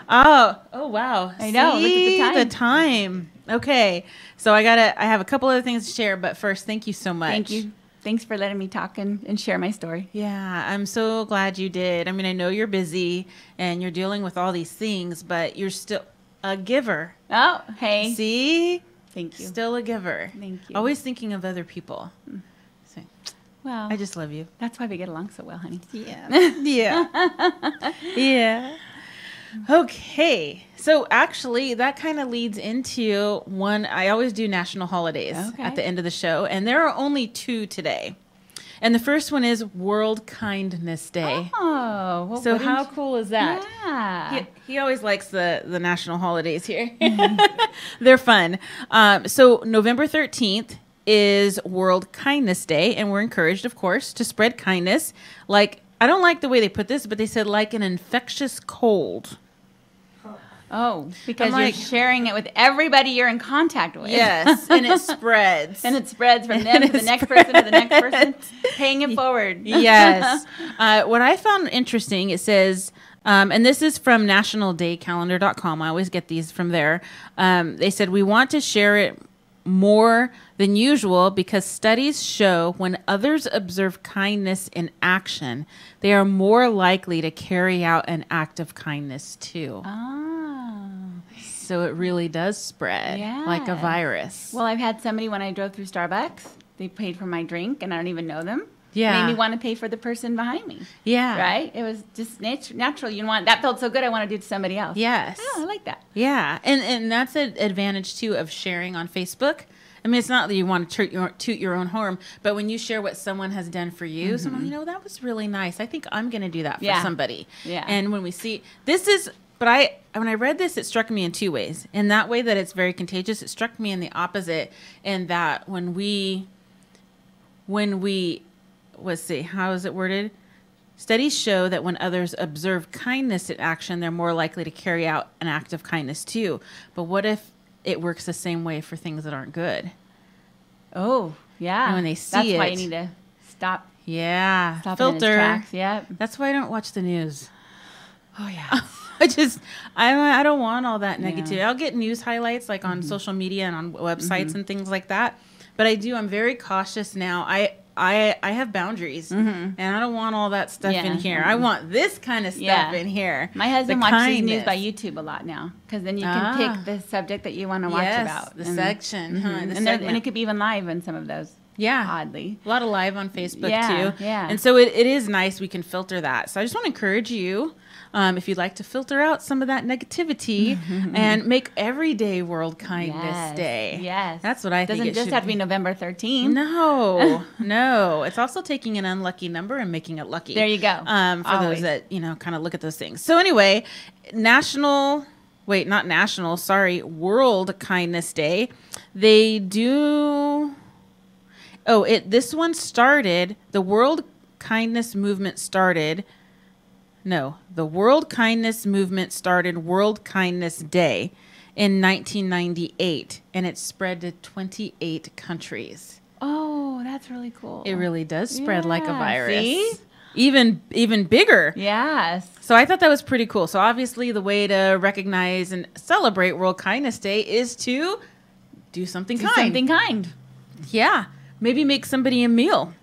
Oh wow. I know, look at the The time. Okay. So I have a couple other things to share, but first, thank you so much. Thank you. Thanks for letting me talk and share my story. Yeah, I'm so glad you did. I mean, I know you're busy and you're dealing with all these things, but you're still a giver. Oh, hey. See? Thank you. Still a giver. Thank you. Always thinking of other people. So, Well, I just love you. that's why we get along so well, honey. Yeah. Yeah. Yeah. Okay. So actually, that kind of leads into one. I always do national holidays Okay. at the end of the show, and there are only two today. And the first one is World Kindness Day. Oh, well, So what how did you- cool is that? Yeah. He always likes the national holidays here. They're fun. So November 13th is World Kindness Day, and we're encouraged, of course, to spread kindness. Like, I don't like the way they put this, but they said like an infectious cold. Oh, because I'm you're like- sharing it with everybody you're in contact with. Yes, and it spreads. And it spreads from them to the next person to the next person, paying it forward. Yes. What I found interesting, it says, and this is from nationaldaycalendar.com. I always get these from there. They said, we want to share it more than usual because studies show when others observe kindness in action, they are more likely to carry out an act of kindness too. Oh. So it really does spread like a Yeah. virus. Well, I've had somebody when I drove through Starbucks, they paid for my drink and I don't even know them. Yeah. Made me want to pay for the person behind me. Yeah. Right? It was just natural. You want that felt so good. I want to do it to somebody else. Yes. Oh, I like that. Yeah, and that's an advantage too of sharing on Facebook. I mean, it's not that you want to toot your own horn, but when you share what someone has done for you, someone, that was really nice. I think I'm going to do that for Yeah. somebody. Yeah. And when we see but when I read this, it struck me in two ways. In that way that it's very contagious, it struck me in the opposite, in that when we let's see, how is it worded? Studies show that when others observe kindness in action, they're more likely to carry out an act of kindness too. But what if it works the same way for things that aren't good? Oh, yeah. And when they see That's why it- you need to stop Yeah, in its filter. tracks. Yep. That's why I don't watch the news. Oh, yeah. I don't want all that negativity. Yeah. I'll get news highlights like on social media and on websites and things like that. But I'm very cautious now. I have boundaries, and I don't want all that stuff Yeah. in here. I want this kind of stuff Yeah. in here. My husband The watches news kindness. by YouTube a lot now, because then you can pick the subject that you want to watch Yes, about. the section, huh, the And segment. it could be even live in some of those. Yeah. Oddly. A lot of live on Facebook Yeah, too. yeah. And so it is nice we can filter that. So I just want to encourage you, if you'd like to filter out some of that negativity and make every day World Kindness Day. Yes. That's what I think Doesn't it just should have to be November 13th. No, no. It's also taking an unlucky number and making it lucky. There you go. For Always. those that, kind of look at those things. So anyway, World Kindness Day. They do... this one started, the World Kindness Movement started World Kindness Day in 1998, and it spread to 28 countries. Oh, that's really cool. It really does spread like a virus. See? even bigger. Yes. So I thought that was pretty cool. So obviously the way to recognize and celebrate World Kindness Day is to do something kind. Something kind. Yeah. Maybe make somebody a meal.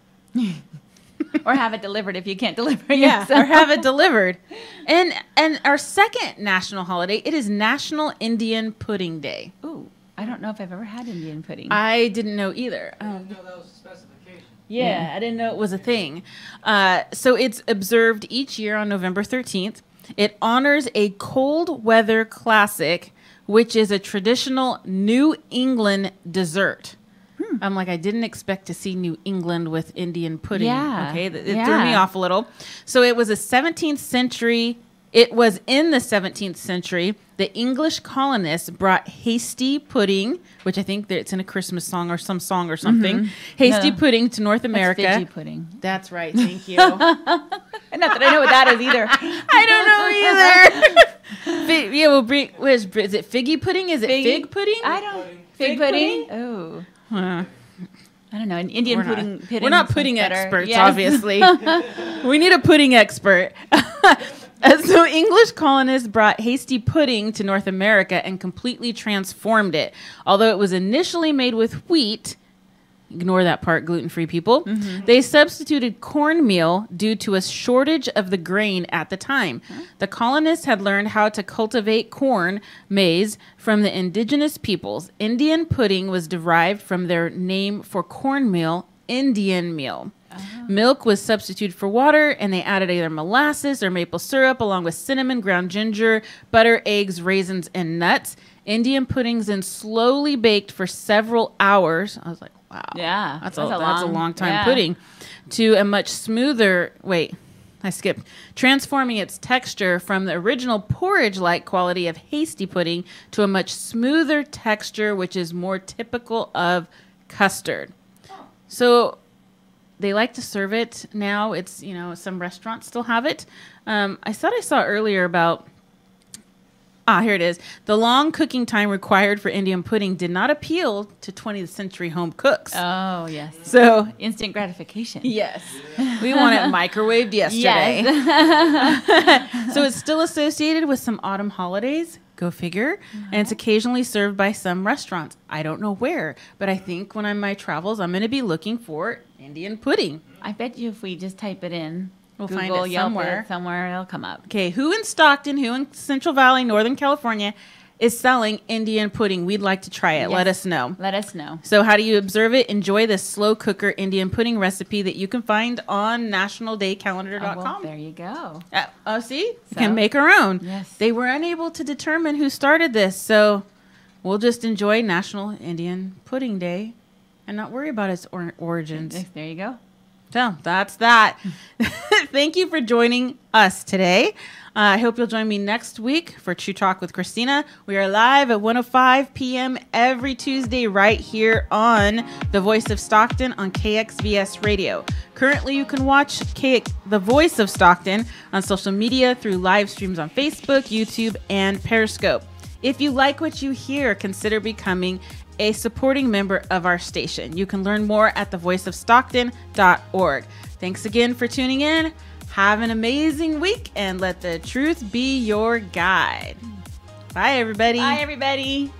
Or have it delivered if you can't deliver it Yeah, yourself. or have it delivered. And our second national holiday, it is National Indian Pudding Day. Ooh, I don't know if I've ever had Indian pudding. I didn't know either. I didn't know that was a specification. Yeah, I didn't know it was a thing. So it's observed each year on November 13th. It honors a cold weather classic, which is a traditional New England dessert. I'm like, I didn't expect to see New England with Indian pudding. Yeah. Okay, it threw me off a little. So it was a 17th century. It was in the 17th century. The English colonists brought hasty pudding, which I think it's in a Christmas song or some song or something. Hasty pudding to North America. That's Fiji pudding. That's right. Thank you. Not that I know what that is either. I don't know either. Yeah, we'll bring. Is it figgy pudding? Is it fig pudding? I don't. Fig Fig pudding? Oh. I don't know. An Indian We're pudding. not, pudding we're not sounds pudding better. experts, Yes. obviously. We need a pudding expert. So English colonists brought hasty pudding to North America and completely transformed it. Although it was initially made with wheat, ignore that part, gluten-free people, they substituted cornmeal due to a shortage of the grain at the time. The colonists had learned how to cultivate corn, maize, from the indigenous peoples. Indian pudding was derived from their name for cornmeal, Indian meal. Milk was substituted for water, and they added either molasses or maple syrup along with cinnamon, ground ginger, butter, eggs, raisins, and nuts. Indian puddings then slowly baked for several hours. I was like, wow. Yeah. That's a long time yeah. pudding. To a much smoother, I skipped. Transforming its texture from the original porridge-like quality of hasty pudding to a much smoother texture, which is more typical of custard. So they like to serve it now. It's, some restaurants still have it. I thought I saw earlier about, here it is. The long cooking time required for Indian pudding did not appeal to 20th century home cooks. Oh, yes. So, Instant gratification. yes, we want it microwaved yesterday. Yes. So it's still associated with some autumn holidays. Go figure. And it's occasionally served by some restaurants. I don't know where, but I think when I'm my travels, I'm going to be looking for Indian pudding. I bet you if we just type it in, We'll Google, find it Yelp somewhere. it somewhere, it'll come up. Okay, who in Stockton, who in Central Valley, Northern California is selling Indian pudding? We'd like to try it. Yes. Let us know. Let us know. So how do you observe it? Enjoy this slow cooker Indian pudding recipe that you can find on nationaldaycalendar.com. Oh, well, there you go. See? You So? can make our own. Yes. They were unable to determine who started this, so we'll just enjoy National Indian Pudding Day and not worry about its origins. There you go. So that's that. Thank you for joining us today. I hope you'll join me next week for True Talk with Christina. We are live at 1:05 p.m. every Tuesday right here on The Voice of Stockton on KXVS Radio. Currently, you can watch The Voice of Stockton on social media through live streams on Facebook, YouTube, and Periscope. If you like what you hear, consider becoming a supporting member of our station. You can learn more at thevoiceofstockton.org. Thanks again for tuning in. Have an amazing week and let the truth be your guide. Bye, everybody. Bye, everybody.